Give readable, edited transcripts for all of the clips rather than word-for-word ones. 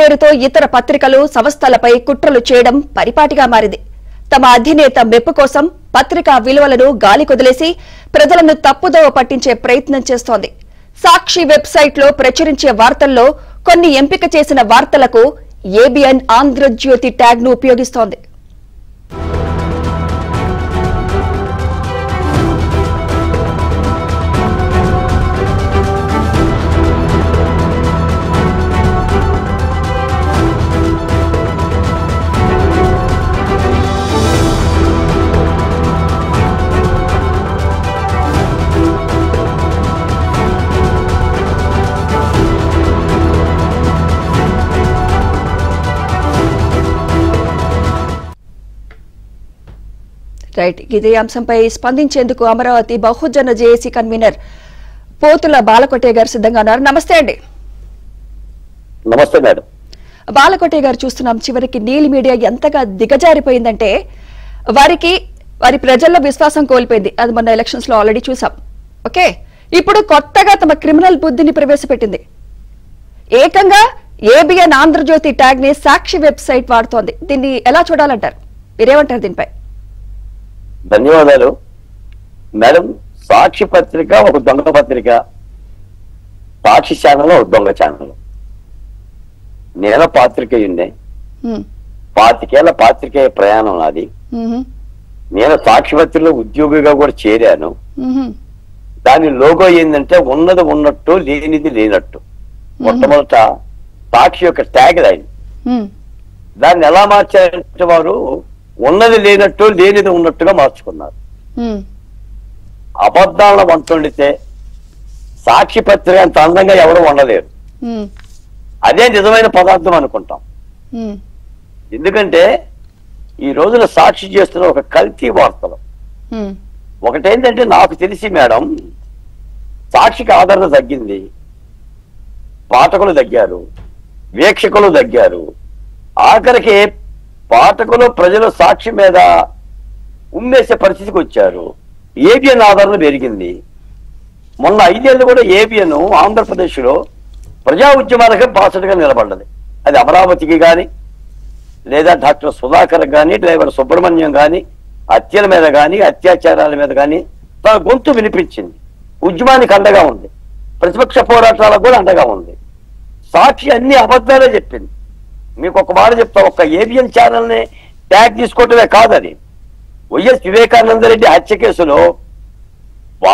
పేరుతో ఇతర పత్రికలు సంస్థలపై కుట్రలు చేయడం పరిపాటిగా మారింది. తమ అధినేత మెప్పు కోసం పత్రికా విలువలను గాలికొదిలేసి ప్రజలను తప్పుదోవ పట్టించే ప్రయత్నం చేస్తోంది. సాక్షి వెబ్సైట్లో ప్రచురించే వార్తల్లో కొన్ని ఎంపిక చేసిన వార్తలకు ఏబిఎన్ ఆంధ్రజ్యోతి ట్యాగ్ ను ఉపయోగిస్తోంది. రైట్, ఇదే అంశంపై స్పందించేందుకు అమరావతి బహుజన జేఏసీ కన్వీనర్ పోతుల బాలకోటే గారు సిద్ధంగా ఉన్నారు. నమస్తే అండి. నమస్తే మేడం. బాలకోటే గారు, చూస్తున్నాం చివరికి నీలి మీడియా ఎంతగా దిగజారిపోయిందంటే వారి ప్రజల్లో విశ్వాసం కోల్పోయింది. అది మొన్న ఎలక్షన్స్ లో ఆల్రెడీ చూసాం. ఓకే, ఇప్పుడు కొత్తగా తమ క్రిమినల్ బుద్ధిని ప్రవేశపెట్టింది. ఏకంగా ఏబిఎన్ ఆంధ్రజ్యోతి ట్యాగ్ ని సాక్షి వెబ్సైట్ వాడుతోంది. దీన్ని ఎలా చూడాలంటారు? మీరేమంటారు దీనిపై? ధన్యవాదాలు మేడం. సాక్షి పత్రిక ఒక దొంగ పత్రిక, సాక్షి ఛానల్ ఒక దొంగ ఛానల్. నేను పాత్రికేయున్నే, 25 ఏళ్ల పాత్రికేయ ప్రయాణం నాది. నేను సాక్షి పత్రికలో ఉద్యోగిగా కూడా చేరాను. దాని లోగో ఏంటంటే ఉన్నది ఉన్నట్టు, లేనిది లేనట్టు. మొట్టమొదట సాక్షి యొక్క ట్యాగ్ లైన్. దాన్ని ఎలా మార్చారంటే వారు ఉన్నది లేనట్టు, లేనిది ఉన్నట్టుగా మార్చుకున్నారు. అబద్ధాలను వంటొండితే సాక్షి పత్రిక అంత అందంగా ఎవరు వండలేరు. అదే నిజమైన పదార్థం అనుకుంటాం. ఎందుకంటే ఈ రోజున సాక్షి చేస్తున్న ఒక కల్తీ వార్తలు. ఒకటేంటంటే నాకు తెలిసి మేడం, సాక్షికి ఆదరణ తగ్గింది, పాఠకులు తగ్గారు, వీక్షకులు తగ్గారు, ఆఖరికి పాఠకులు ప్రజలు సాక్షి మీద ఉమ్మేసే పరిస్థితికి వచ్చారు. ఏబిఎన్ ఆదరణ పెరిగింది. మొన్న 5 ఏళ్ళు కూడా ఏబిఎన్ ఆంధ్రప్రదేశ్ లో ప్రజా ఉద్యమాలకు బాసటగా నిలబడ్డది. అది అమరావతికి కానీ, లేదా డాక్టర్ సుధాకర్ కానీ, డ్రైవర్ సుబ్రహ్మణ్యం కానీ, హత్యల మీద కానీ, అత్యాచారాల మీద కానీ తన గొంతు వినిపించింది. ఉద్యమానికి అండగా ఉంది, ప్రతిపక్ష పోరాటాలకు కూడా అండగా ఉంది. సాక్షి అన్ని అబద్ధాలే చెప్పింది. మీకు ఒక మాట చెప్తా, ఒక ఏబిఎన్ ఛానల్ ని ట్యాగ్ తీసుకోవటమే కాదు, అది వైఎస్ వివేకానంద రెడ్డి హత్య కేసులో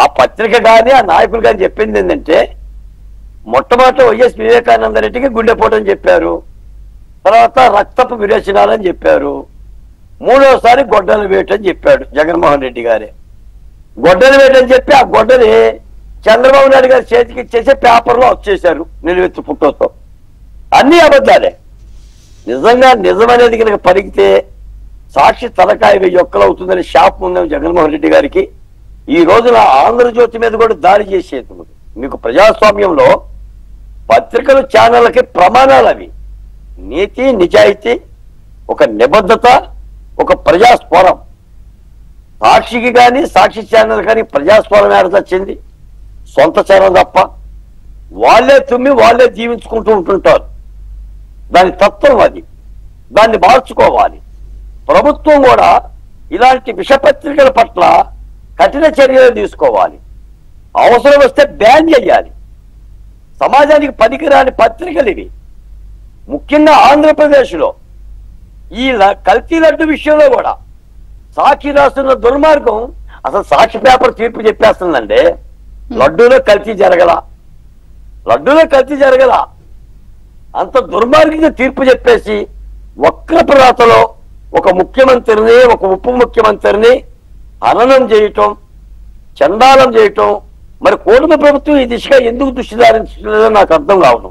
ఆ పత్రిక కానీ ఆ నాయకులు కానీ చెప్పింది ఏంటంటే, మొట్టమొదటి వైఎస్ వివేకానంద రెడ్డికి గుండెపోటని చెప్పారు, తర్వాత రక్తపు విరేచనాలని చెప్పారు, మూడోసారి గొడ్డల వేటు అని చెప్పాడు జగన్మోహన్ రెడ్డి గారే. గొడ్డల వేటు అని చెప్పి ఆ గొడ్డని చంద్రబాబు నాయుడు గారి చేతికి ఇచ్చేసి పేపర్లో వచ్చేశారు నిలువెత్తు ఫోటోతో. అన్ని అబద్ధాలే. నిజంగా నిజమనేది కనుక పరిగితే సాక్షి తలకాయ 1000 ఒక్కలు అవుతుందని షాప్ ఉందని జగన్మోహన్ రెడ్డి గారికి ఈ రోజున ఆంధ్రజ్యోతి మీద కూడా దాడి చేసేందుకు. మీకు ప్రజాస్వామ్యంలో పత్రికలు ఛానళ్ళకి ప్రమాణాలు అవి. నీతి, నిజాయితీ, ఒక నిబద్ధత, ఒక ప్రజాస్వరం. సాక్షికి కానీ సాక్షి ఛానల్ కానీ ప్రజాస్వరం ఏర్చొచ్చింది సొంత ఛానల్ తప్ప. వాళ్ళే తుమ్మి వాళ్ళే జీవించుకుంటూ ఉంటుంటారు. దాని తత్వం అది. దాన్ని మార్చుకోవాలి. ప్రభుత్వం కూడా ఇలాంటి విషపత్రికల పట్ల కఠిన చర్యలు తీసుకోవాలి. అవసరం వస్తే బ్యాన్ చేయాలి. సమాజానికి పనికిరాని పత్రికలు ఇవి. ముఖ్యంగా ఆంధ్రప్రదేశ్లో ఈ కల్తీ లడ్డు విషయంలో కూడా సాక్షి రాస్తున్న దుర్మార్గం. అసలు సాక్షి పేపర్ తీర్పు చెప్పేస్తుందండి, లడ్డూలో కల్తీ జరగల, అంత దుర్మార్గంగా తీర్పు చెప్పేసి వక్రప్రాతలో ఒక ముఖ్యమంత్రిని, ఒక ఉప ముఖ్యమంత్రిని హననం చేయటం, చండాలం చేయటం. మరి కూటమి ప్రభుత్వం ఈ దిశగా ఎందుకు దృష్టి సారించలేదో నాకు అర్థం కావడం.